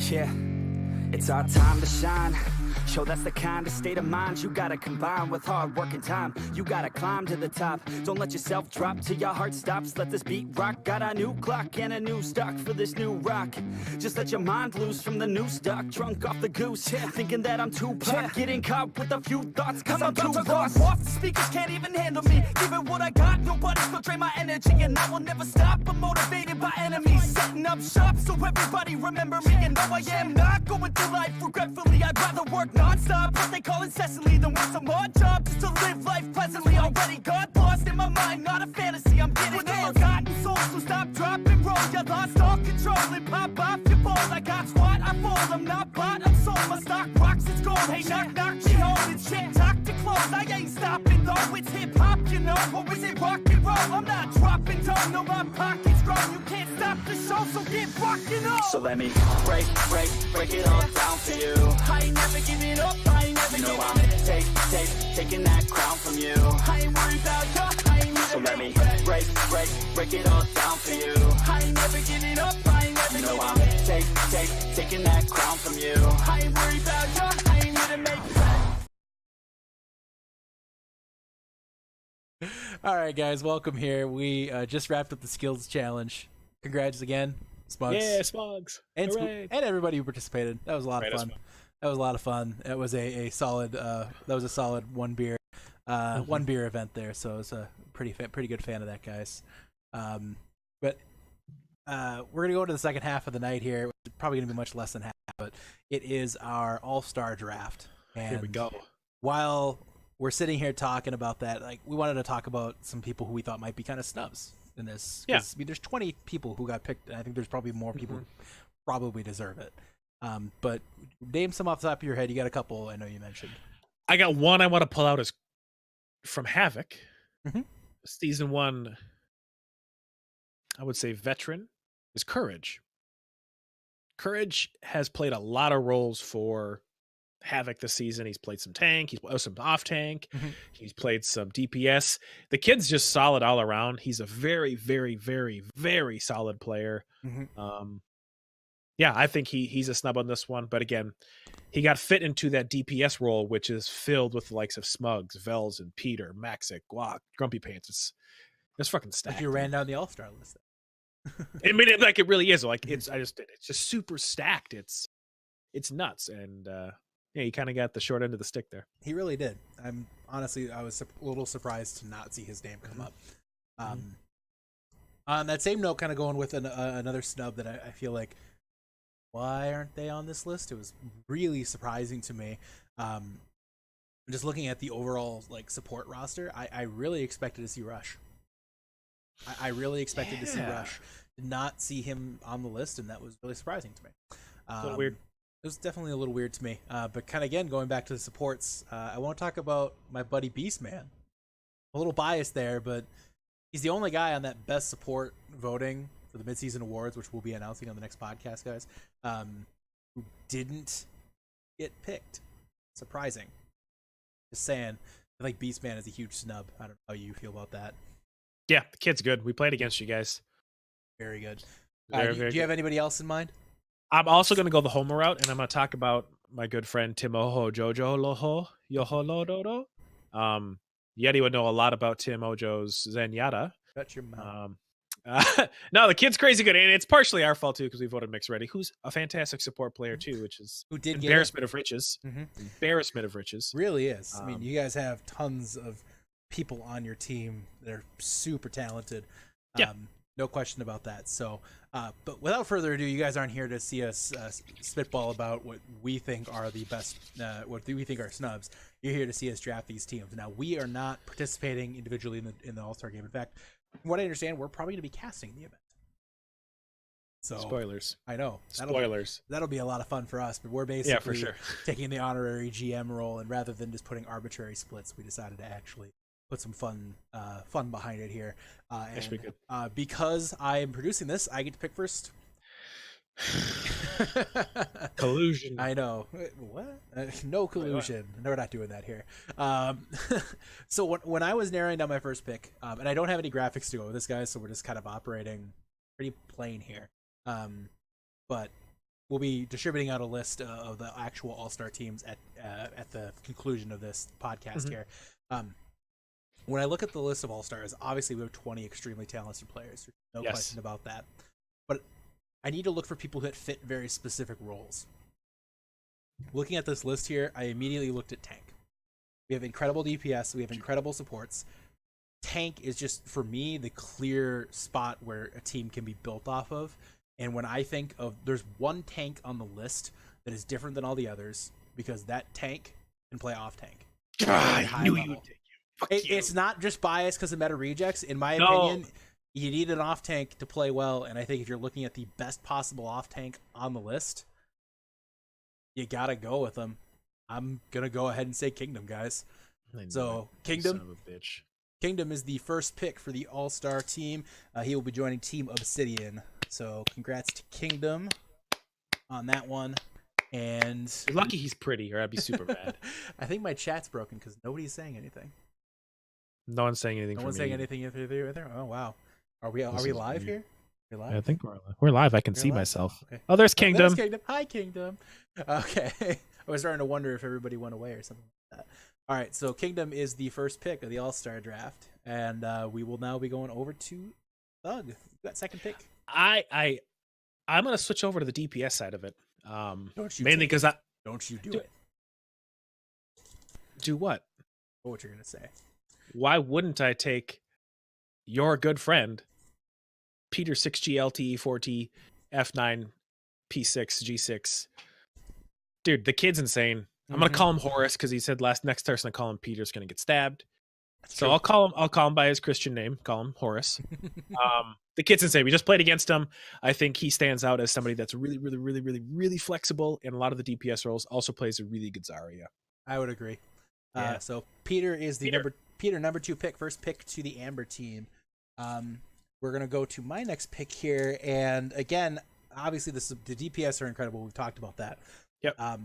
Yeah, it's our time to shine. Show that's the kind of state of mind you gotta combine with hard work and time. You gotta climb to the top. Don't let yourself drop till your heart stops. Let this beat rock. Got a new clock and a new stock for this new rock. Just let your mind loose from the new stock. Drunk off the goose, thinking that I'm too pop. Getting caught with a few thoughts cause I'm too lost. Off the speakers can't even handle me. Give it what I got, nobody's gonna drain my energy. And I will never stop, I'm motivated by enemies. Setting up shop so everybody remember me. And though I am not going through life regretfully, I'd rather work non-stop, what they call incessantly, than work some more job just to live life pleasantly. Already got lost in my mind, not a fantasy, I'm getting with a forgotten soul, so stop, drop, and roll. You lost all control and pop off your ball. I got squat, I fold, I'm not bought, I'm sold. My stock rocks, it's gold. Hey, knock, knock, she holding shit, talk to close. I ain't stopping though, it's hip-hop, you know, or is it rock and roll? I'm not dropping down, no, my pocket's grown. You can't stop the show, so get rockin' on. So let me break it all down for you. I ain't never giving up, I ain't never giving up. Taking that crown from you. I ain't worried about you, I ain't never. So let me break it all down for you. I ain't never giving up, I ain't never giving up. I'm taking that crown from you. I ain't worried about you, I ain't never make it. All right, guys, welcome here. We just wrapped up the skills challenge. Congrats again, Smugs. Yeah, Smugs. And everybody who participated. That was a lot of fun. That was a lot of fun. It was a solid. That was a solid one beer event there. So it was a pretty good fan of that, guys. But we're gonna go into the second half of the night here. It's probably gonna be much less than half, but it is our all-star draft. And here we go. While we're sitting here talking about that, like, we wanted to talk about some people who we thought might be kind of snubs in this. Yeah. I mean, there's 20 people who got picked, and I think there's probably more people who probably deserve it. But name some off the top of your head. You got a couple I know you mentioned. I got one I want to pull out is from Havoc. Season 1, I would say veteran, is Courage. Courage has played a lot of roles for Havoc this season. He's played some tank, he's played some off tank, he's played some DPS. The kid's just solid all around. He's a very, very, very, very solid player. Yeah, I think he's a snub on this one. But again, he got fit into that DPS role, which is filled with the likes of Smugs, Vels, and Peter, Maxic, Guac, Grumpy Pants. It's fucking stacked. Like you ran down the all-star list. I mean, it really is. Like it's just super stacked. It's nuts. And yeah, he kind of got the short end of the stick there. He really did. I was a little surprised to not see his name come up. On that same note, kind of going with another snub that I feel like, why aren't they on this list? It was really surprising to me. Just looking at the overall like support roster, I really expected to see Rush. I really expected to see Rush. Did not see him on the list, and that was really surprising to me. A little weird. It was definitely a little weird to me. But kind of again going back to the supports, I want to talk about my buddy Beastman. A little biased there, but he's the only guy on that best support voting for the midseason awards, which we'll be announcing on the next podcast, guys, who didn't get picked. Surprising. Just saying. I think Beastman is a huge snub. I don't know how you feel about that. Yeah, the kid's good. We played against you guys. Very good. Very do you have anybody else in mind? I'm also going to go the Homer route, and I'm going to talk about my good friend Timoho Jojo Loho Yoho Lododo. Yeti would know a lot about Tim Ojo's Zenyatta. Shut your mouth. No, the kid's crazy good, and it's partially our fault too because we voted Mix Ready, who's a fantastic support player too, which is embarrassment of riches. Embarrassment of riches. Really is. I mean, you guys have tons of people on your team that are super talented. Yeah. No question about that. So, but without further ado, you guys aren't here to see us spitball about what we think are the best, what we think are snubs. You're here to see us draft these teams. Now, we are not participating individually in the All-Star game. In fact, from what I understand, we're probably going to be casting the event. So spoilers. I know. Spoilers. That'll be a lot of fun for us, but we're basically for sure taking the honorary GM role, and rather than just putting arbitrary splits, we decided to actually put some fun behind it here. Because I am producing this, I get to pick first. Collusion. I know. What? No collusion. No, we're not doing that here. So when I was narrowing down my first pick, and I don't have any graphics to go with this, guys, so we're just kind of operating pretty plain here. But we'll be distributing out a list of the actual all-star teams at the conclusion of this podcast here. When I look at the list of all-stars, obviously we have 20 extremely talented players. There's no question about that. But I need to look for people that fit very specific roles. Looking at this list here, I immediately looked at tank. We have incredible DPS. We have incredible supports. Tank is just, for me, the clear spot where a team can be built off of. And when I think of, there's one tank on the list that is different than all the others, because that tank can play off tank. I knew you did. It's not just biased because of meta rejects. In my opinion, you need an off tank to play well. And I think if you're looking at the best possible off tank on the list, you gotta go with them. I'm gonna go ahead and say Kingdom, guys. So Kingdom, son of a bitch. Kingdom is the first pick for the all-star team. He will be joining Team Obsidian. So congrats to Kingdom on that one. And You're lucky he's pretty, or I'd be super mad. I think my chat's broken because nobody's saying anything. No one's saying anything. No one's saying anything either. Oh wow, are we live here? We're live. I think we're live. I can see myself. Okay. Oh, there's Kingdom. There's Kingdom. Hi, Kingdom. Okay, I was starting to wonder if everybody went away or something like that. All right, so Kingdom is the first pick of the All-Star draft, and we will now be going over to Thug. You got second pick. I'm gonna switch over to the DPS side of it. Mainly because don't you do it. Do what? What you're gonna say? Why wouldn't I take your good friend, Peter 6G LTE 4T F9 P6 G6? Dude, the kid's insane. I'm gonna call him Horace because he said next person I call him Peter's gonna get stabbed. So I'll call him by his Christian name. Call him Horace. The kid's insane. We just played against him. I think he stands out as somebody that's really, really, really, really, really flexible in a lot of the DPS roles. Also plays a really good Zarya. I would agree. Yeah. So Peter is the number 2 pick, first pick to the Amber team. We're gonna go to my next pick here, and again, obviously the DPS are incredible. We've talked about that. Yep. I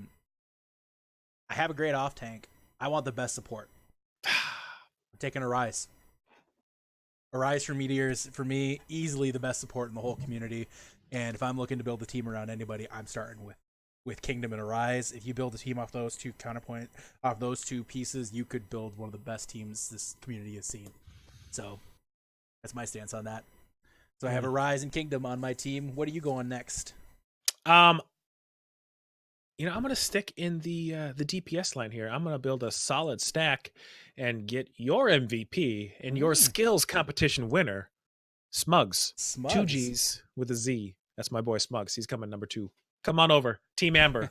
have a great off tank. I want the best support. I'm taking Arise. Arise for Meteors, for me, easily the best support in the whole community. And if I'm looking to build a team around anybody, I'm starting with Kingdom and Arise. If you build a team off those two off those two pieces, you could build one of the best teams this community has seen. So that's my stance on that. So I have Arise and Kingdom on my team. What are you going next? I'm going to stick in the DPS line here. I'm going to build a solid stack and get your MVP and your skills competition winner, Smugs. 2 G's with a Z. That's my boy Smugs. He's coming number 2. Come on over. Team Amber.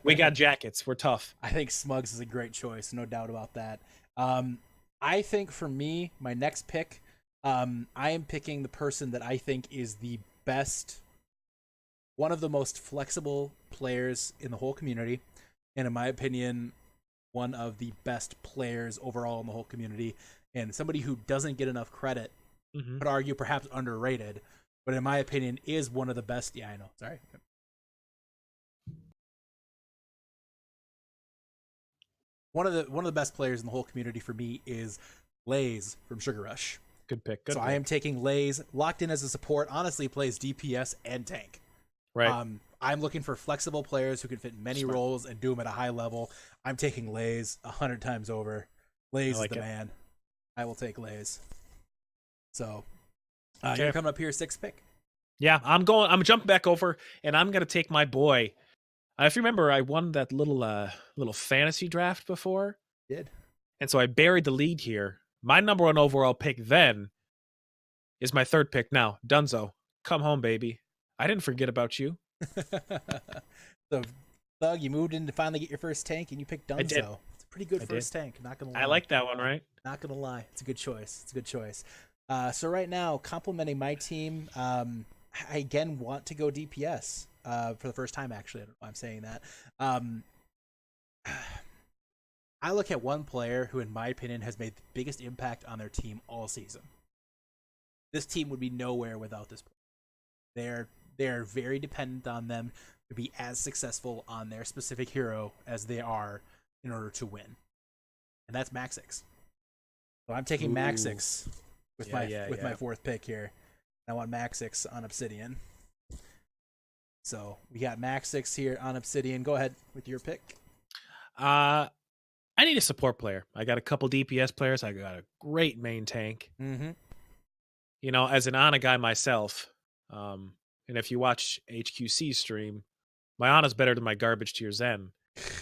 We got jackets. We're tough. I think Smugs is a great choice. No doubt about that. I think for me, my next pick, I am picking the person that I think is the best, one of the most flexible players in the whole community, and in my opinion, one of the best players overall in the whole community, and somebody who doesn't get enough credit, could argue perhaps underrated, but in my opinion is one of the best. Yeah, I know. Sorry. One of the best players in the whole community for me is Lays from Sugar Rush. Good pick. I am taking Lays, locked in as a support. Honestly, plays DPS and tank. Right. I'm looking for flexible players who can fit many roles and do them at a high level. I'm taking Lays 100 times over. Lays is the man. I will take Lays. So, you're coming up here, 6th pick. Yeah, I'm jumping back over, and I'm gonna take my boy. If you remember, I won that little fantasy draft before. Did. And so I buried the lead here. My number 1 overall pick then is my 3rd pick now. Dunzo, come home, baby. I didn't forget about you. So, Thug, you moved in to finally get your first tank, and you picked Dunzo. It's a pretty good first tank. Not gonna lie. I like that one, right? Not gonna lie. It's a good choice. So right now, complimenting my team, I again want to go DPS for the first time. Actually, I don't know why I'm saying that. I look at one player who, in my opinion, has made the biggest impact on their team all season. This team would be nowhere without this player. They're very dependent on them to be as successful on their specific hero as they are in order to win. And that's Maxix. So I'm taking Maxix with my 4th pick here. I want Maxix on Obsidian. So we got Max 6 here on Obsidian. Go ahead with your pick. I need a support player. I got a couple DPS players. I got a great main tank. Mm-hmm. You know, as an Ana guy myself, and if you watch HQC stream, my Ana's better than my garbage tier Zen.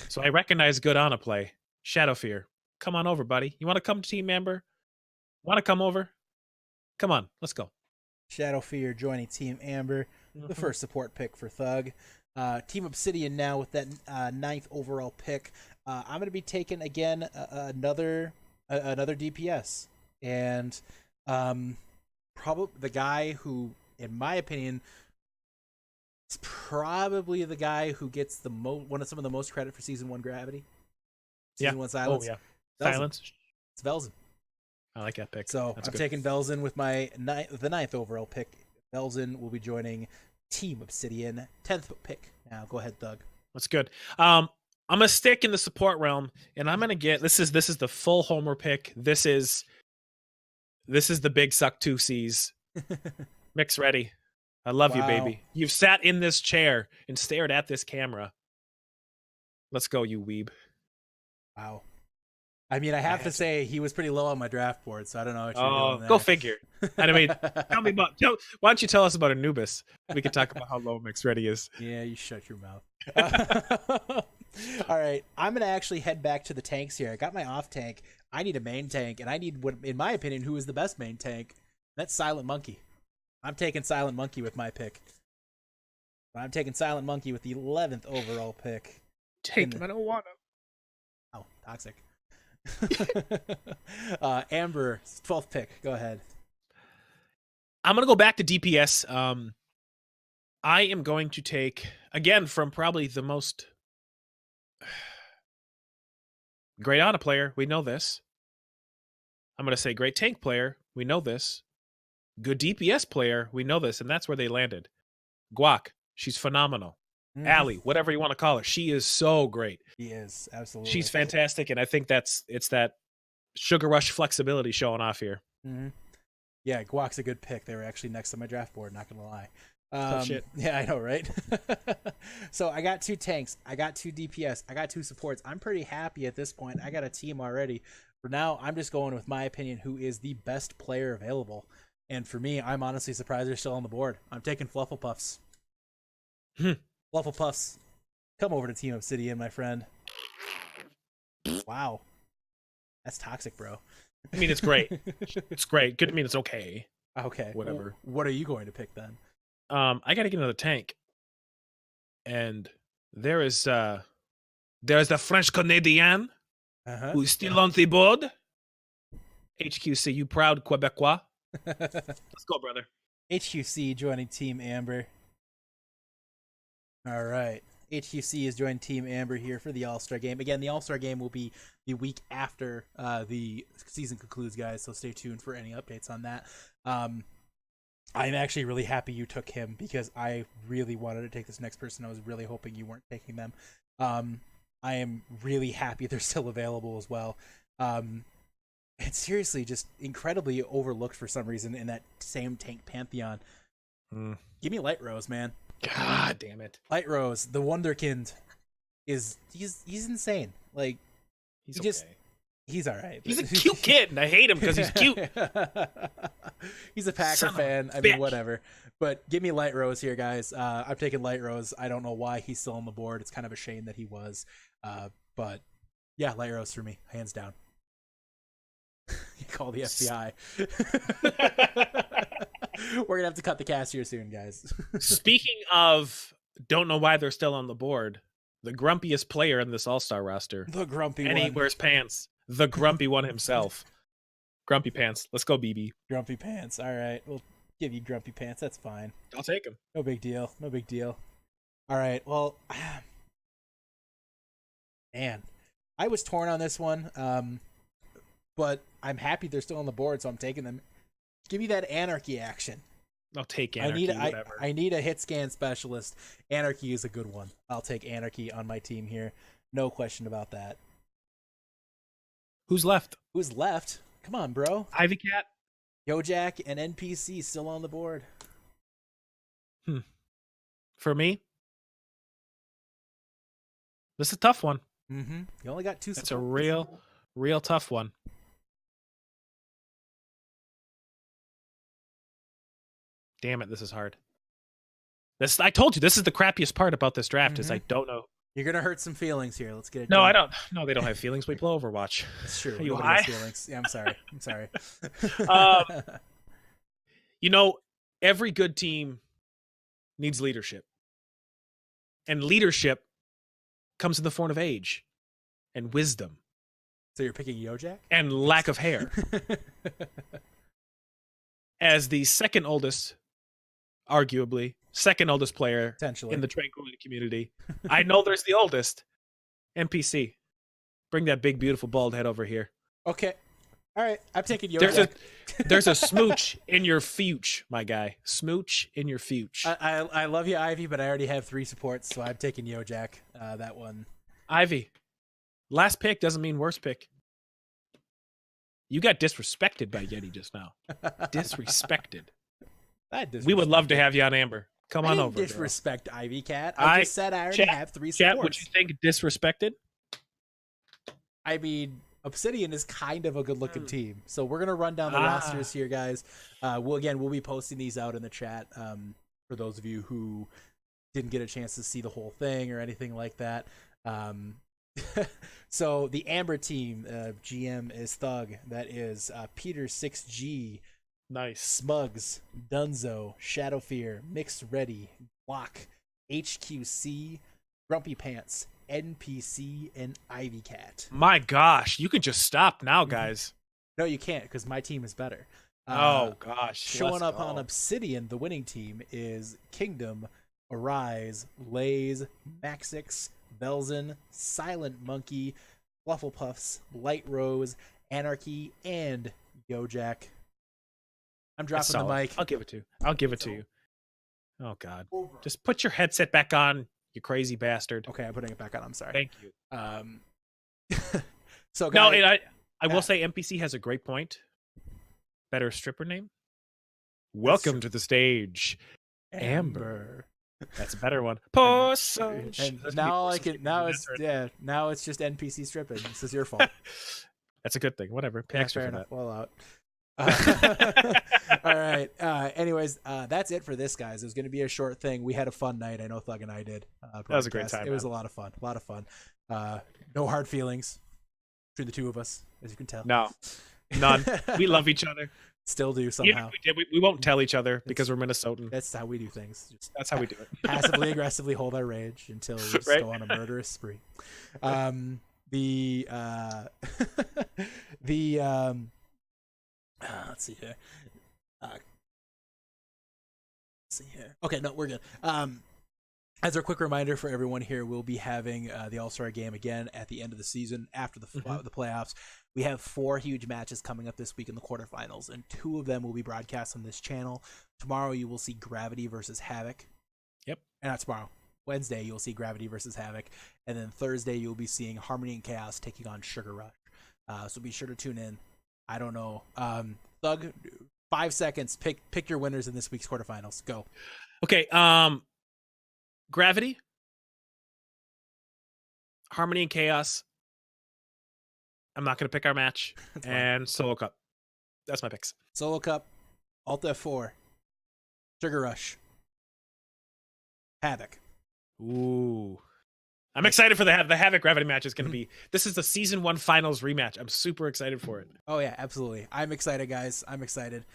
So I recognize good Ana play. Shadow Fear, come on over, buddy. You want to come to Team Amber? Want to come over? Come on, let's go. Shadow Fear joining Team Amber, the first support pick for Thug. Team Obsidian now with that 9th overall pick. I'm going to be taking again another DPS, and probably the guy who, in my opinion, is probably the guy who gets the some of the most credit for Season 1 Gravity. Season 1 Silence. Oh yeah, Velzen. Silence. It's Velzen. I like that pick. So That's I'm good. taking Velzen with the 9th overall pick. Velzen will be joining Team Obsidian, 10th pick. Now go ahead, Thug. That's good. I'm gonna stick in the support realm, and I'm gonna get this is the full homer pick. This is the big suck 2Cs. Mix ready. I love you, baby. You've sat in this chair and stared at this camera. Let's go, you weeb. Wow. I mean, I have to say he was pretty low on my draft board, so I don't know what you're doing there. Go figure. I mean, tell me about. Why don't you tell us about Anubis? We can talk about how low Mix Ready is. Yeah, you shut your mouth. All right, I'm gonna actually head back to the tanks here. I got my off tank. I need a main tank, and I need what, in my opinion, who is the best main tank? That's Silent Monkey. I'm taking Silent Monkey with my pick. I'm taking Silent Monkey with the 11th overall pick. Take him. I don't want him. Oh, toxic. Amber, 12th pick. Go ahead. I'm gonna go back to DPS. I am going to take again from probably the most great Ana player. We know this. I'm gonna say great tank player. We know this. Good DPS player. We know this, and that's where they landed. Guac. She's phenomenal. Allie, whatever you want to call her, she is so great. She is, absolutely. She's fantastic, and I think it's that Sugar Rush flexibility showing off here. Mm-hmm. Yeah, Guac's a good pick. They were actually next on my draft board, not gonna lie. Tough shit. Yeah, I know, right? So I got 2 tanks, I got 2 DPS, I got 2 supports. I'm pretty happy at this point. I got a team already. For now, I'm just going with my opinion, who is the best player available. And for me, I'm honestly surprised they're still on the board. I'm taking Flufflepuffs. Flufflepuffs, come over to Team Obsidian, my friend. Wow. That's toxic, bro. I mean, it's great. It's great. Good. I mean, it's okay. Okay. Whatever. What are you going to pick then? I got to get another tank. And there's the French Canadian who's still on the board. HQC, you proud Quebecois. Let's go, brother. HQC joining Team Amber. All right. HQC is joining Team Amber here for the All-Star Game. Again, the All-Star Game will be the week after the season concludes, guys, so stay tuned for any updates on that. I'm actually really happy you took him because I really wanted to take this next person. I was really hoping you weren't taking them. I am really happy they're still available as well. It's seriously just incredibly overlooked for some reason in that same tank pantheon. Give me Light Rose, man. God damn it. Light Rose, the Wonderkind, he's insane. Like he's all right. He's a cute kid, and I hate him because he's cute. He's a Packer fan. I mean, whatever. But give me Light Rose here, guys. I'm taking Light Rose. I don't know why he's still on the board. It's kind of a shame that he was. But yeah, Light Rose for me, hands down. You call the FBI. We're gonna have to cut the cast here soon, guys. Speaking of, don't know why they're still on the board. The grumpiest player in this All-Star roster. The grumpy and one. he wears pants. The grumpy one himself. Grumpy pants. Let's go, BB. Grumpy pants. All right, we'll give you grumpy pants. That's fine. I'll take him. No big deal. No big deal. All right. Well, man, I was torn on this one. But I'm happy they're still on the board, so I'm taking them. Give me that Anarchy action. I'll take Anarchy, whatever. I need a hit scan specialist. Anarchy is a good one. I'll take Anarchy on my team here. No question about that. Who's left? Who's left? Come on, bro. Ivy Cat? Yojak and NPC still on the board. For me, This is a tough one. Mm-hmm. You only got 2 It's a supports. real tough one. Damn it, this is hard. I told you, this is the crappiest part about this draft is I don't know. You're gonna hurt some feelings here. Let's get it. No, done. I don't. No, they don't have feelings. We play Overwatch. It's true. You Nobody has feelings. Yeah, I'm sorry. I'm sorry. You know, every good team needs leadership. And leadership comes in the form of age and wisdom. So you're picking Yojak? And lack of hair. As the second oldest, arguably, second oldest player Potentially. in the Tranquility community. I know there's the oldest. NPC. Bring that big, beautiful, bald head over here. Okay. All right. I'm taking Yojak. There's a smooch in your future, my guy. Smooch in your future. I love you, Ivy, but I already have 3 supports, so I'm taking Yojak. That one. Ivy. Last pick doesn't mean worst pick. You got disrespected by Yeti just now. Disrespected. We would love to have you on Amber. Come on over. Disrespect girl. Ivy Cat. I just said I already have 3 supports. Chat, would you think disrespected? I mean, Obsidian is kind of a good-looking team, so we're gonna run down the rosters here, guys. We'll be posting these out in the chat for those of you who didn't get a chance to see the whole thing or anything like that. So the Amber team, GM is Thug. That is Peter 6G. Nice. Smugs, Dunzo, Shadowfear, Mixed Ready, Block, HQC, Grumpy Pants, NPC, and Ivy Cat. My gosh, you can just stop now, guys. No, you can't, because my team is better. Oh gosh. Showing up on Obsidian, the winning team is Kingdom, Arise, Lays, Maxix, Belzen, Silent Monkey, Flufflepuffs, Light Rose, Anarchy, and Yojak. I'm dropping the mic. I'll give it to you. Oh God. Just put your headset back on, you crazy bastard. Okay, I'm putting it back on. I'm sorry. Thank you. So guys, no, I will say NPC has a great point. Better stripper name. Welcome to the stage, Amber. That's a better one. And now now it's just NPC stripping. This is your fault. That's a good thing. Whatever. Pay extra fair for enough. that. Well out. All right. Anyways, that's it for this, guys. It was going to be a short thing. We had a fun night. I know Thug and I did. That was a great time. It was a lot of fun. No hard feelings between the two of us, as you can tell. No, none. We love each other. Still do somehow. Even if we won't tell each other because we're Minnesotan. That's how we do things. Just that's how we do it. Passively aggressively hold our rage until we just go on a murderous spree. Let's see here. Okay, no, we're good. As a quick reminder for everyone here, we'll be having the All-Star Game again at the end of the season after the playoffs. We have 4 huge matches coming up this week in the quarterfinals, and 2 of them will be broadcast on this channel. Tomorrow you will see Gravity versus Havoc. Yep. And not tomorrow. Wednesday you'll see Gravity versus Havoc, and then Thursday you'll be seeing Harmony and Chaos taking on Sugar Rush. So be sure to tune in. I don't know. Thug, 5 seconds. Pick your winners in this week's quarterfinals. Go. Okay. Gravity, Harmony and Chaos. I'm not going to pick our match. And Solo Cup. That's my picks. Solo Cup, Alt F4, Sugar Rush, Havoc. Ooh. I'm excited for the Havoc Gravity match. Is going to be. This is the season 1 finals rematch. I'm super excited for it. Oh yeah, absolutely. I'm excited, guys. I'm excited.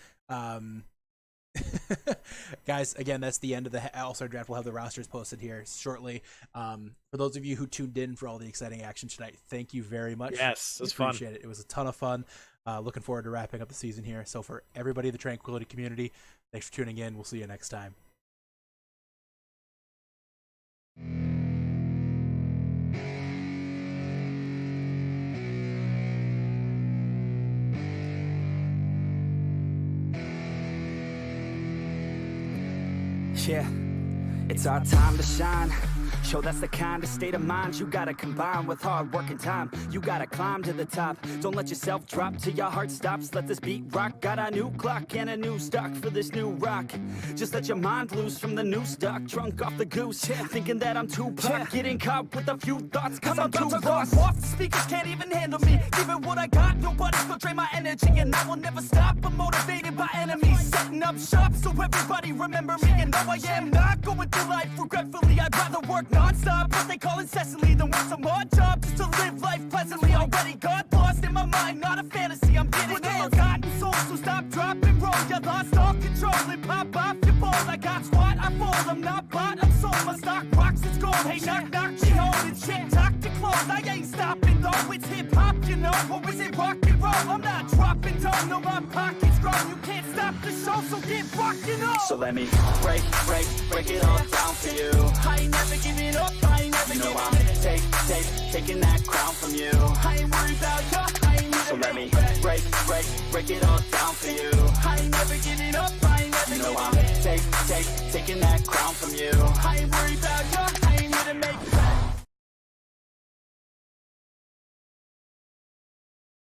Guys, again, that's the end of the All-Star Draft. We'll have the rosters posted here shortly. For those of you who tuned in for all the exciting action tonight, thank you very much. Yes, it was fun. Appreciate it. It was a ton of fun. Looking forward to wrapping up the season here. So for everybody in the Tranquility community, thanks for tuning in. We'll see you next time. Yeah, it's our time to shine. Yo, that's the kind of state of mind you gotta combine with hard work and time. You gotta climb to the top. Don't let yourself drop till your heart stops. Let this beat rock. Got a new clock and a new stock for this new rock. Just let your mind loose from the new stock. Drunk off the goose, thinking that I'm too pop. Getting caught with a few thoughts cause I'm too lost. Off the speakers can't even handle me. Giving what I got, nobody's gonna drain my energy. And I will never stop, I'm motivated by enemies. Setting up shop so everybody remember me. And though I am not going through life regretfully, I'd rather work non-stop, what they call incessantly, than work some odd job just to live life pleasantly. Already got lost in my mind, not a fantasy, I'm getting there. Forgotten souls, so stop, drop, and roll. You lost all control and pop off your ball. I got squat, I fall, I'm not bought, I'm sold. My stock rocks, it's gold. Hey, knock, knock, she holding shit, talk to close. I ain't stopping though, it's hip-hop, you know. Or is it rock and roll? I'm not dropping, don't know my pocket's grown. You can't stop the show, so get rockin' on. So let me break it all down for you. I ain't never giving up, I ain't never giving up. I'm taking that crown from you. I ain't worried about you, I ain't never. So let me break it all down for you. I ain't never giving up, I ain't never giving up. I'm taking that crown from you. I ain't worried about you.